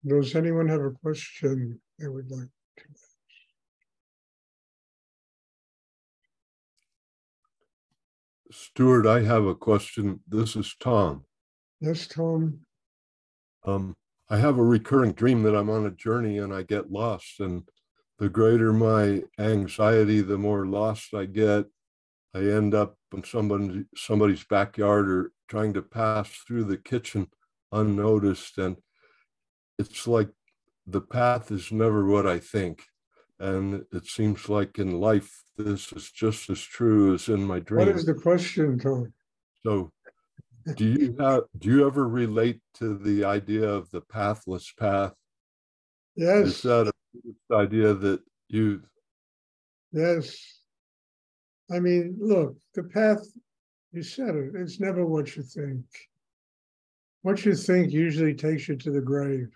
Does anyone have a question they would like to ask? Stuart, I have a question. This is Tom. Yes, Tom. I have a recurring dream that I'm on a journey and I get lost. And the greater my anxiety, the more lost I get. I end up in somebody's backyard or trying to pass through the kitchen unnoticed. And it's like the path is never what I think. And it seems like in life, this is just as true as in my dream. What is the question, Tom? So do you ever relate to the idea of the pathless path? Yes. Is that a idea that you? Yes. I mean, look, the path, you said it, it's never what you think. What you think usually takes you to the grave.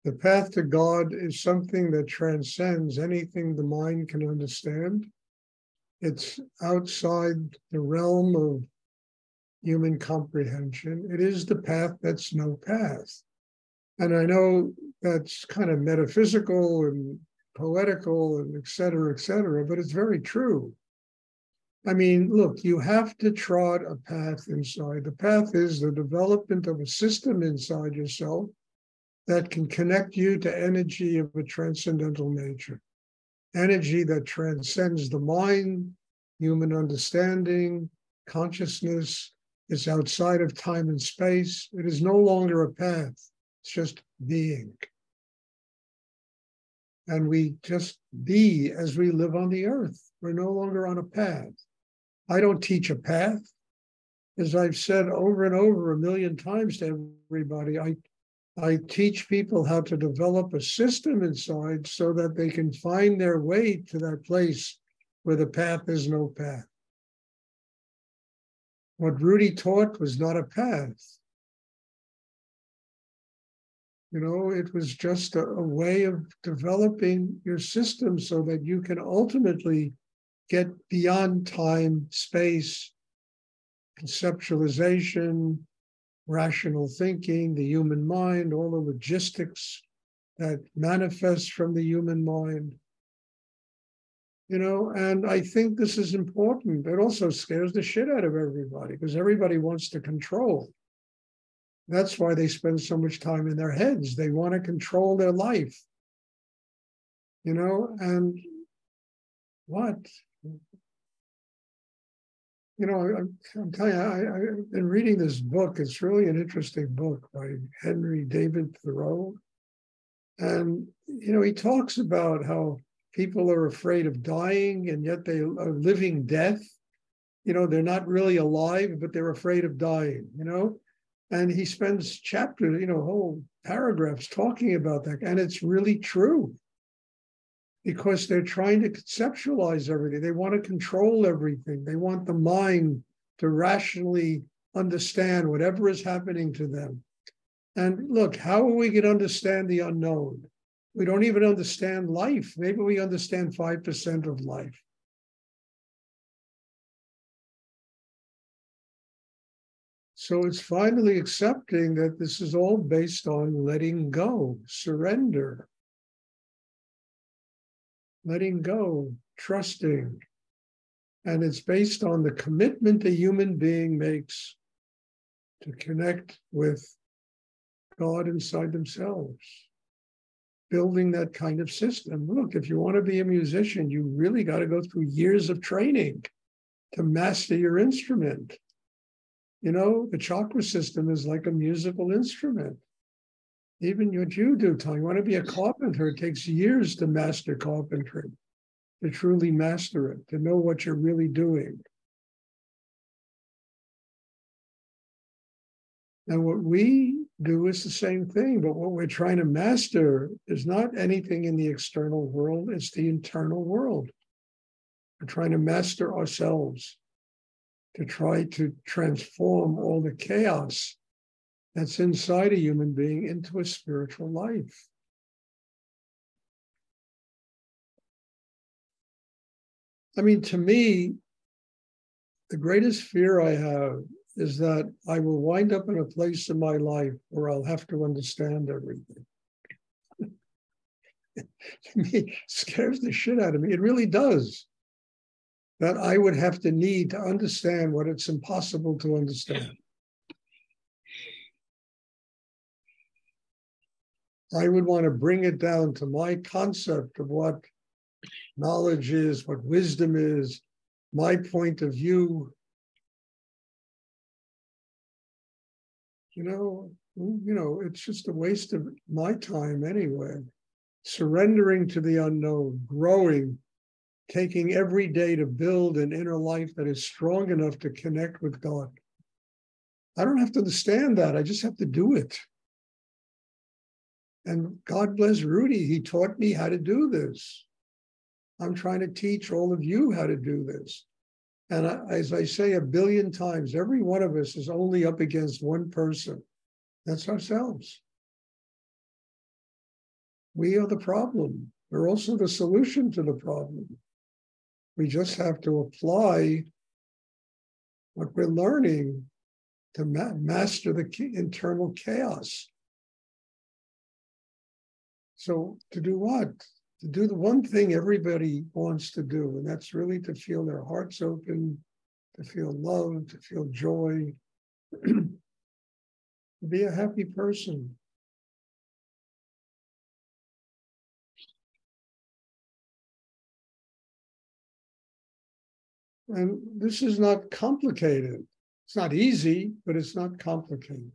The path to God is something that transcends anything the mind can understand. It's outside the realm of human comprehension. It is the path that's no path. And I know that's kind of metaphysical and poetical and et cetera, but it's very true. I mean, look, you have to trot a path inside. The path is the development of a system inside yourself that can connect you to energy of a transcendental nature, energy that transcends the mind, human understanding, consciousness. It's outside of time and space. It is no longer a path. It's just being. And we just be as we live on the earth. We're no longer on a path. I don't teach a path. As I've said over and over a million times to everybody, I teach people how to develop a system inside so that they can find their way to that place where the path is no path. What Rudy taught was not a path. You know, it was just a way of developing your system so that you can ultimately get beyond time, space, conceptualization, rational thinking, the human mind, all the logistics that manifest from the human mind. You know, and I think this is important. It also scares the shit out of everybody because everybody wants to control. That's why they spend so much time in their heads. They want to control their life. You know, and what? You know, I'm telling you, I've been reading this book. It's really an interesting book by Henry David Thoreau. And, you know, he talks about how people are afraid of dying and yet they are living death. You know, they're not really alive, but they're afraid of dying, you know? And he spends chapters, you know, whole paragraphs talking about that. And it's really true because they're trying to conceptualize everything. They want to control everything. They want the mind to rationally understand whatever is happening to them. And look, how are we going to understand the unknown? We don't even understand life. Maybe we understand 5% of life. So it's finally accepting that this is all based on letting go, surrender, letting go, trusting. And it's based on the commitment a human being makes to connect with God inside themselves, building that kind of system. Look, if you want to be a musician, you really got to go through years of training to master your instrument. You know, the chakra system is like a musical instrument. Even what you do, Tom, you want to be a carpenter, it takes years to master carpentry, to truly master it, to know what you're really doing. And what we do is the same thing, but what we're trying to master is not anything in the external world, it's the internal world. We're trying to master ourselves, to try to transform all the chaos that's inside a human being into a spiritual life. I mean, to me, the greatest fear I have is that I will wind up in a place in my life where I'll have to understand everything. To me, it scares the shit out of me. It really does. That I would have to need to understand what it's impossible to understand. I would want to bring it down to my concept of what knowledge is, what wisdom is, my point of view. You know, it's just a waste of my time anyway. Surrendering to the unknown, growing, taking every day to build an inner life that is strong enough to connect with God. I don't have to understand that. I just have to do it. And God bless Rudy. He taught me how to do this. I'm trying to teach all of you how to do this. And as I say a billion times, every one of us is only up against one person. That's ourselves. We are the problem. We're also the solution to the problem. We just have to apply what we're learning to master the internal chaos. So to do what? To do the one thing everybody wants to do, and that's really to feel their hearts open, to feel love, to feel joy, to be a happy person. And this is not complicated. It's not easy, but it's not complicated.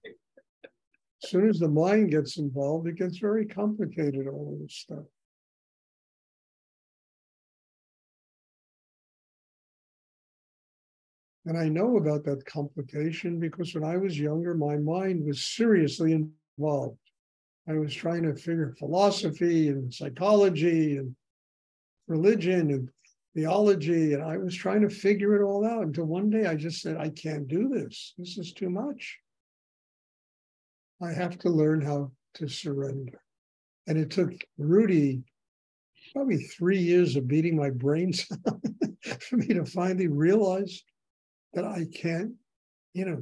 As soon as the mind gets involved, it gets very complicated, all of this stuff. And I know about that complication because when I was younger, my mind was seriously involved. I was trying to figure philosophy and psychology and religion and theology, and I was trying to figure it all out until one day I just said, I can't do this. This is too much. I have to learn how to surrender. And it took Rudy probably 3 years of beating my brains for me to finally realize that I can't,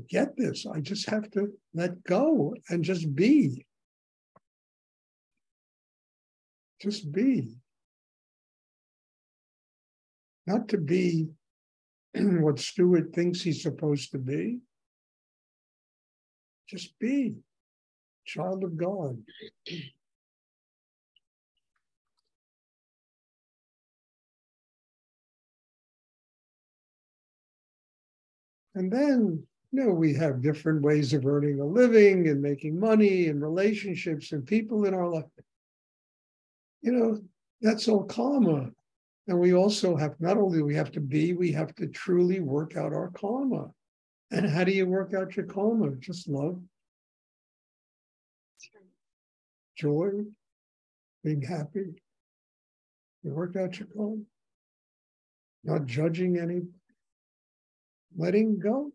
get this. I just have to let go and just be. Just be. Not to be what Stuart thinks he's supposed to be. Just be. Child of God. And then, we have different ways of earning a living and making money and relationships and people in our life. That's all karma. And we also have, not only we have to be, we have to truly work out our karma. And how do you work out your karma? Just love, joy, being happy. You work out your karma. Not judging any, letting go.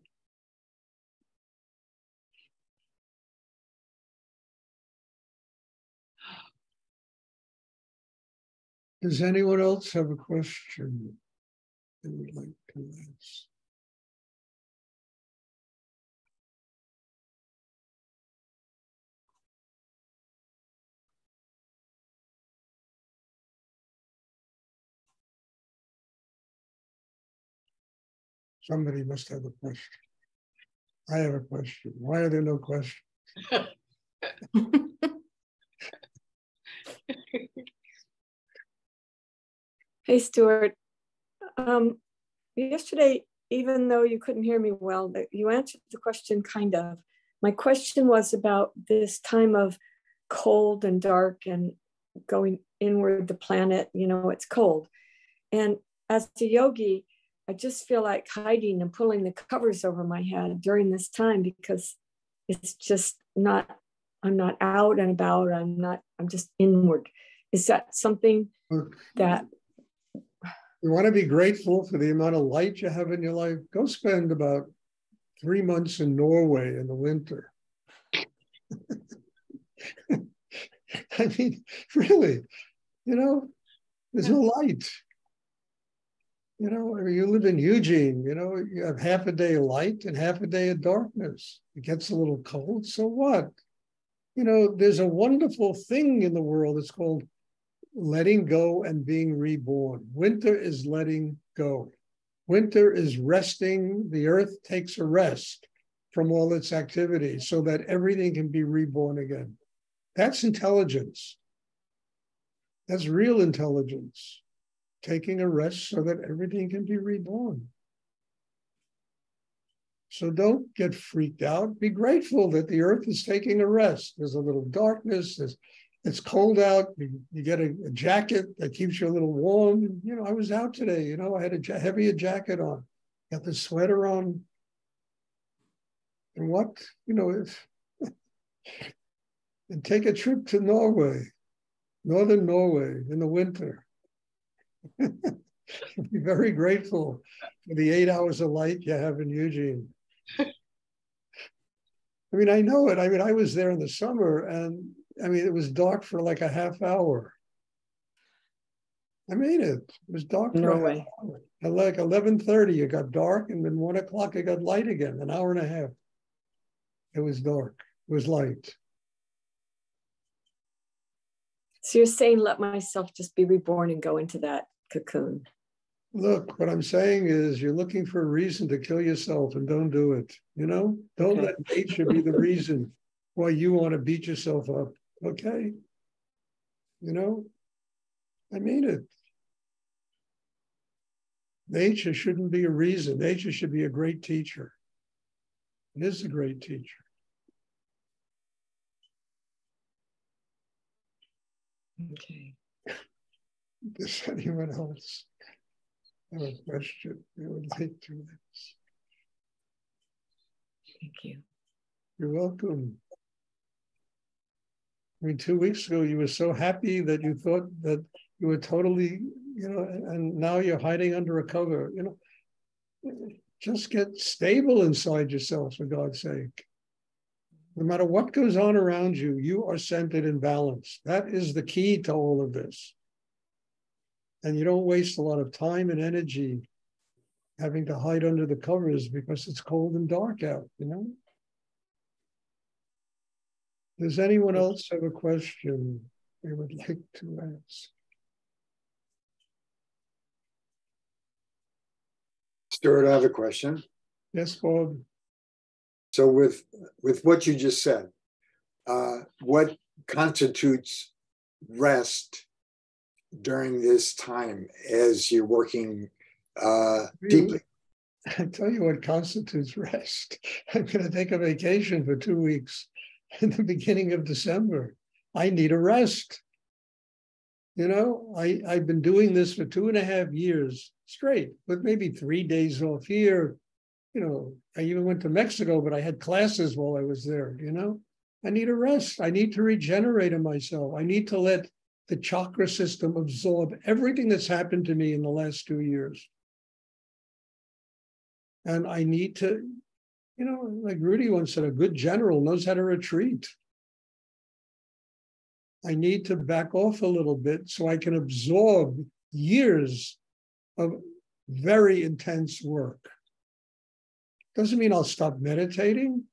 Does anyone else have a question they would like to ask? Somebody must have a question. I have a question. Why are there no questions? Hey, Stuart. Yesterday, even though you couldn't hear me well, you answered the question kind of. My question was about this time of cold and dark and going inward the planet, it's cold. And as a yogi, I just feel like hiding and pulling the covers over my head during this time because it's just not, I'm not out and about. I'm just inward. Is that something that... You want to be grateful for the amount of light you have in your life? Go spend about 3 months in Norway in the winter. I mean, really, there's no light. You know, you live in Eugene, you know, you have half a day of light and half a day of darkness. It gets a little cold, so what? You know, there's a wonderful thing in the world. It's called letting go and being reborn. Winter is letting go. Winter is resting. The earth takes a rest from all its activities so that everything can be reborn again. That's intelligence. That's real intelligence. Taking a rest so that everything can be reborn. So don't get freaked out. Be grateful that the earth is taking a rest. There's a little darkness. It's cold out. You get a jacket that keeps you a little warm. You know, I was out today. You know, I had a heavier jacket on. Got the sweater on. And what, you know, and take a trip to Norway, northern Norway in the winter. Be very grateful for the 8 hours of light you have in Eugene. I mean, I know it. I mean, I was there in the summer, and I mean, it was dark for like a half hour. I made it. It was dark for a half hour. At like 11:30, it got dark, and then 1 o'clock, it got light again. An hour and a half. It was dark. It was light. So you're saying, let myself just be reborn and go into that cocoon. Look, what I'm saying is you're looking for a reason to kill yourself, and don't do it. You know, don't let nature be the reason why you want to beat yourself up. Okay. You know, I mean it. Nature shouldn't be a reason. Nature should be a great teacher. It is a great teacher. Okay. Does anyone else have a question they would like to ask? Thank you. You're welcome. I mean, 2 weeks ago, you were so happy that you thought that you were totally, you know, and now you're hiding under a cover, you know. Just get stable inside yourself, for God's sake. No matter what goes on around you, you are centered and balanced. That is the key to all of this. And you don't waste a lot of time and energy having to hide under the covers because it's cold and dark out, you know? Does anyone else have a question they would like to ask? Stuart, I have a question. Yes, Bob. So with what you just said, what constitutes rest during this time as you're working deeply? I tell you what constitutes rest. I'm going to take a vacation for 2 weeks in the beginning of December. I need a rest. You know, I've been doing this for 2.5 years straight, with maybe 3 days off here. You know, I even went to Mexico, but I had classes while I was there, you know. I need a rest. I need to regenerate in myself. I need to let the chakra system absorb everything that's happened to me in the last 2 years. And I need to, you know, like Rudy once said, a good general knows how to retreat. I need to back off a little bit so I can absorb years of very intense work. Doesn't mean I'll stop meditating,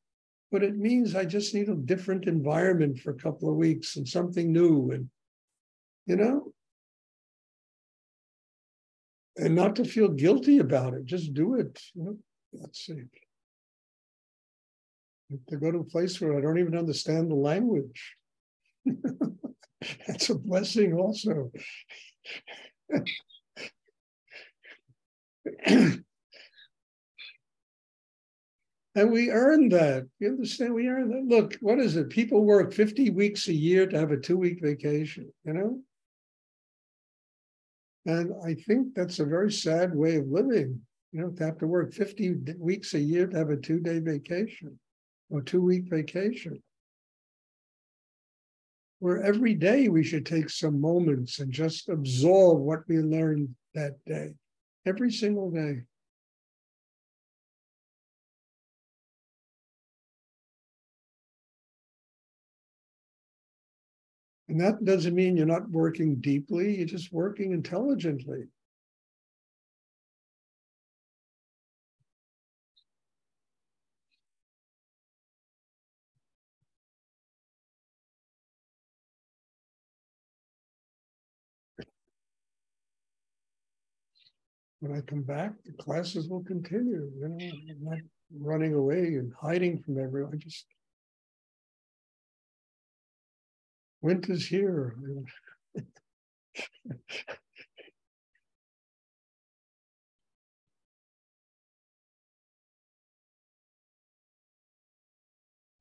but it means I just need a different environment for a couple of weeks and something new, and, you know, and not to feel guilty about it. Just do it. You know, that's it. To go to a place where I don't even understand the language. That's a blessing also. And we earn that. You understand? We earn that. Look, what is it? People work 50 weeks a year to have a 2-week vacation, you know? And I think that's a very sad way of living, you know, to have to work 50 weeks a year to have a 2-day vacation or 2-week vacation. Where every day we should take some moments and just absorb what we learned that day, every single day. And that doesn't mean you're not working deeply, you're just working intelligently. when I come back, the classes will continue. You know, I'm not running away and hiding from everyone. I just, winter's here.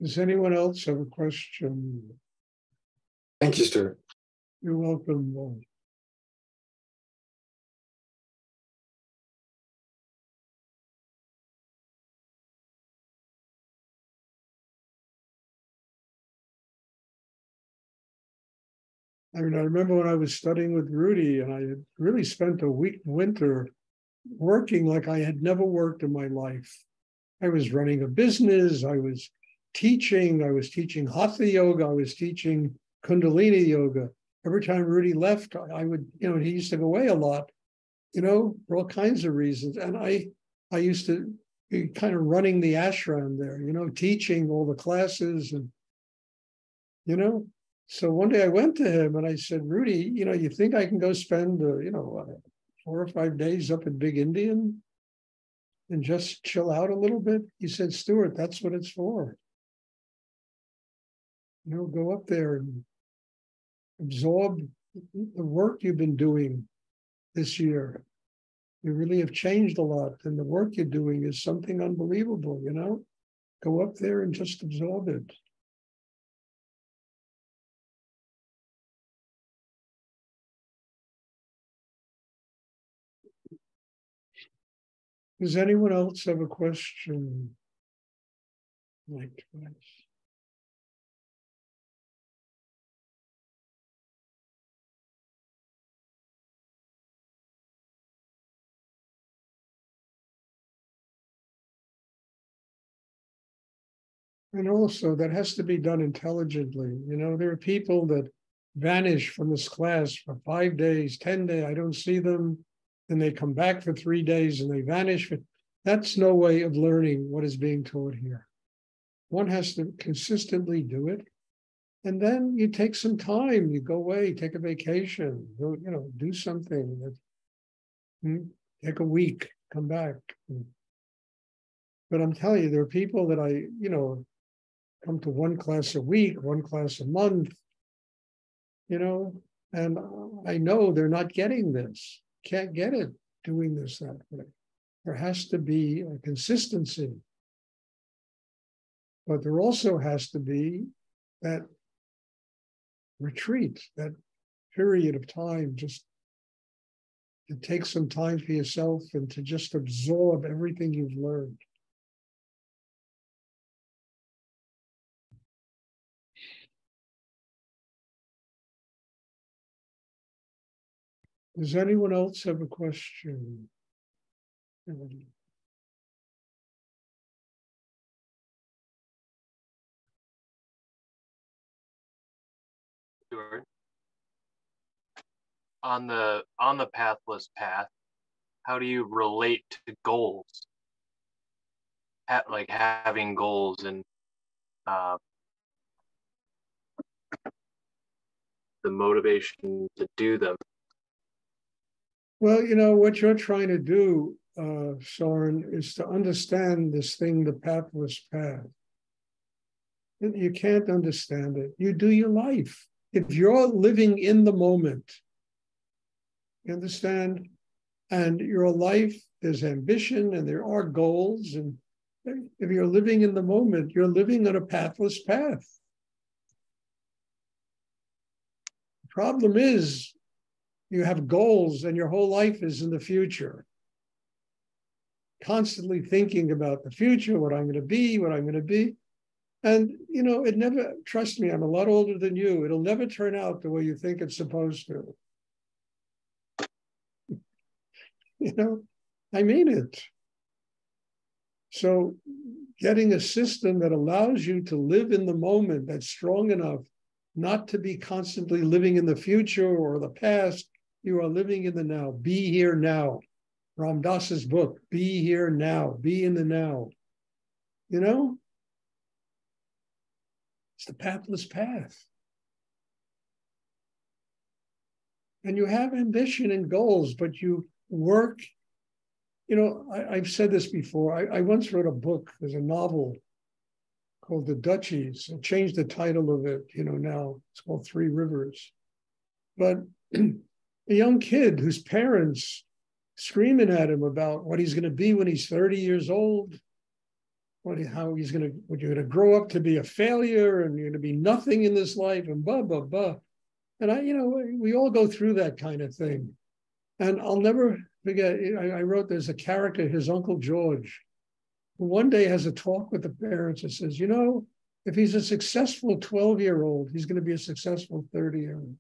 Does anyone else have a question? Thank you, Stuart. You're welcome. I mean, I remember when I was studying with Rudy, and I had really spent a week winter working like I had never worked in my life. I was running a business, I was teaching Hatha yoga, I was teaching Kundalini yoga. Every time Rudy left, I would, you know, he used to go away a lot, you know, for all kinds of reasons. And I used to be kind of running the ashram there, you know, teaching all the classes and, you know. So one day I went to him and I said, Rudy, you know, you think I can go spend, 4 or 5 days up in Big Indian and just chill out a little bit? He said, Stuart, that's what it's for. You know, go up there and absorb the work you've been doing this year. You really have changed a lot, and the work you're doing is something unbelievable, you know? Go up there and just absorb it. Does anyone else have a question? Like twice. And also, that has to be done intelligently. You know, there are people that vanish from this class for 5 days, 10 days. I don't see them. Then they come back for 3 days and they vanish. That's no way of learning what is being taught here. One has to consistently do it. And then you take some time, you go away, take a vacation, go, you know, do something. Take a week, come back. But I'm telling you, there are people that I, you know, come to one class a week, one class a month, you know, and I know they're not getting this, can't get it doing this that way. There has to be a consistency. But there also has to be that retreat, that period of time, just to take some time for yourself and to just absorb everything you've learned. Does anyone else have a question? Stuart, on the pathless path, how do you relate to goals? Like having goals and the motivation to do them. Well, you know, what you're trying to do, Soren, is to understand this thing, the pathless path. You can't understand it. You do your life. If you're living in the moment, you understand? And your life, there's ambition and there are goals. And if you're living in the moment, you're living on a pathless path. The problem is you have goals and your whole life is in the future. Constantly thinking about the future, what I'm going to be, what I'm going to be. And, you know, it never, trust me, I'm a lot older than you. It'll never turn out the way you think it's supposed to. You know, I mean it. So getting a system that allows you to live in the moment, that's strong enough not to be constantly living in the future or the past. You are living in the now. Be here now. Ram Dass's book, Be Here Now. Be in the now. You know? It's the pathless path. And you have ambition and goals, but you work I've said this before. I once wrote a book, there's a novel called The Duchies. I changed the title of it, now it's called Three Rivers. But a young kid whose parents screaming at him about what he's going to be when he's 30 years old, when you're going to grow up to be a failure and you're going to be nothing in this life and blah, blah, blah. And we all go through that kind of thing. And I'll never forget, I wrote, there's a character, his Uncle George, who one day has a talk with the parents and says, if he's a successful 12-year-old, he's going to be a successful 30-year-old.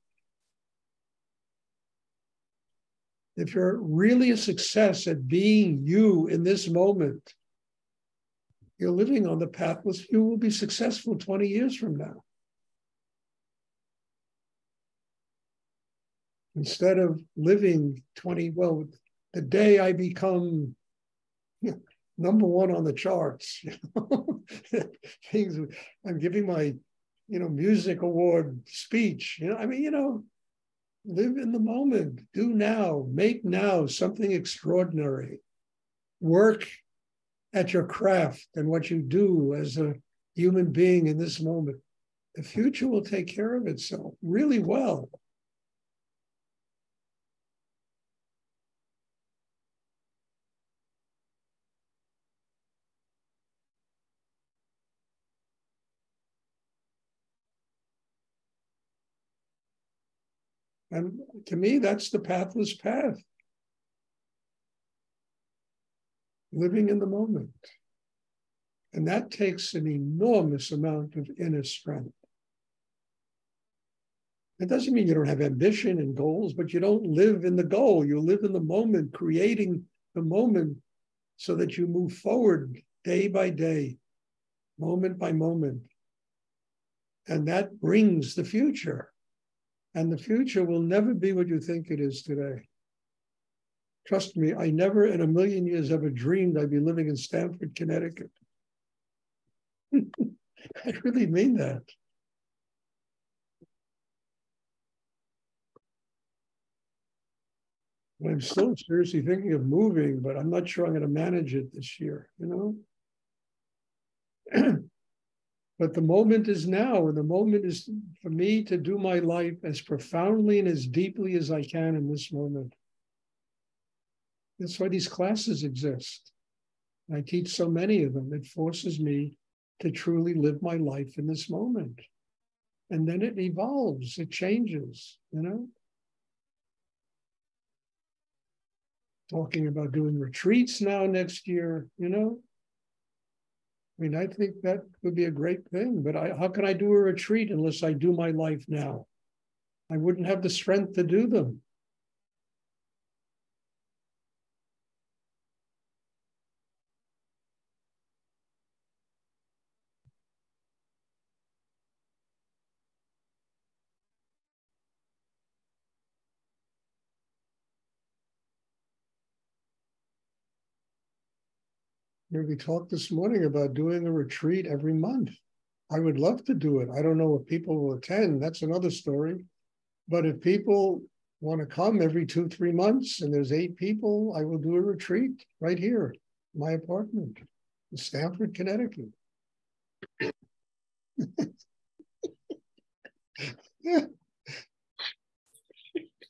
If you're really a success at being you in this moment, you're living on the path, you will be successful 20 years from now. Instead of living the day I become number one on the charts, things, I'm giving my, music award speech, live in the moment, do now, make now something extraordinary, work at your craft and what you do as a human being in this moment. The future will take care of itself really well. And to me, that's the pathless path. Living in the moment. And that takes an enormous amount of inner strength. It doesn't mean you don't have ambition and goals, but you don't live in the goal. You live in the moment, creating the moment so that you move forward day by day, moment by moment. And that brings the future. And the future will never be what you think it is today. Trust me, I never in a million years ever dreamed I'd be living in Stamford, Connecticut. I really mean that. I'm still seriously thinking of moving, but I'm not sure I'm going to manage it this year, But the moment is now, and the moment is for me to do my life as profoundly and as deeply as I can in this moment. That's why these classes exist. I teach so many of them. It forces me to truly live my life in this moment. And then it evolves, it changes, Talking about doing retreats now next year, I think that would be a great thing, but how can I do a retreat unless I do my life now? I wouldn't have the strength to do them. We talked this morning about doing a retreat every month. I would love to do it. I don't know if people will attend. That's another story. But if people want to come every 2-3 months and there's 8 people, I will do a retreat right here, my apartment in Stamford, Connecticut. Yeah.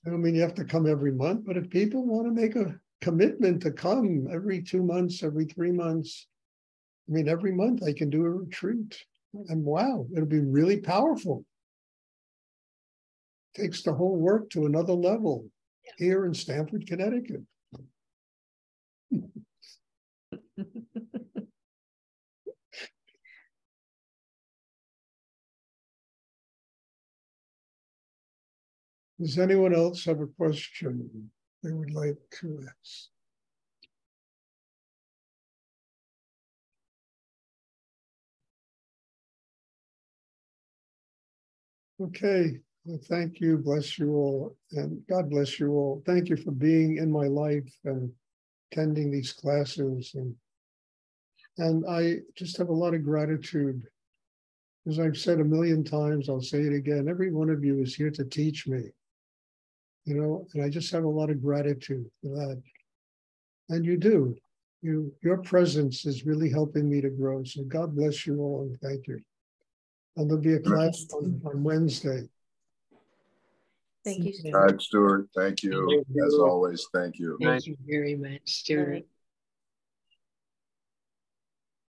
I don't mean you have to come every month, but if people want to make a commitment to come every 2 months, every 3 months, every month I can do a retreat. And wow, it'll be really powerful. Takes the whole work to another level here in Stamford, Connecticut. Does anyone else have a question they would like to ask? Okay, well, thank you, bless you all, and God bless you all. Thank you for being in my life and attending these classes. And I just have a lot of gratitude. As I've said a million times, I'll say it again, every one of you is here to teach me, and I just have a lot of gratitude for that. And you do. Your presence is really helping me to grow. So God bless you all and thank you. And there'll be a class on Wednesday. Thank you, All Stuart. right, Stuart. Thank you. Thank you. As always, thank you. Thank you very much, Stuart.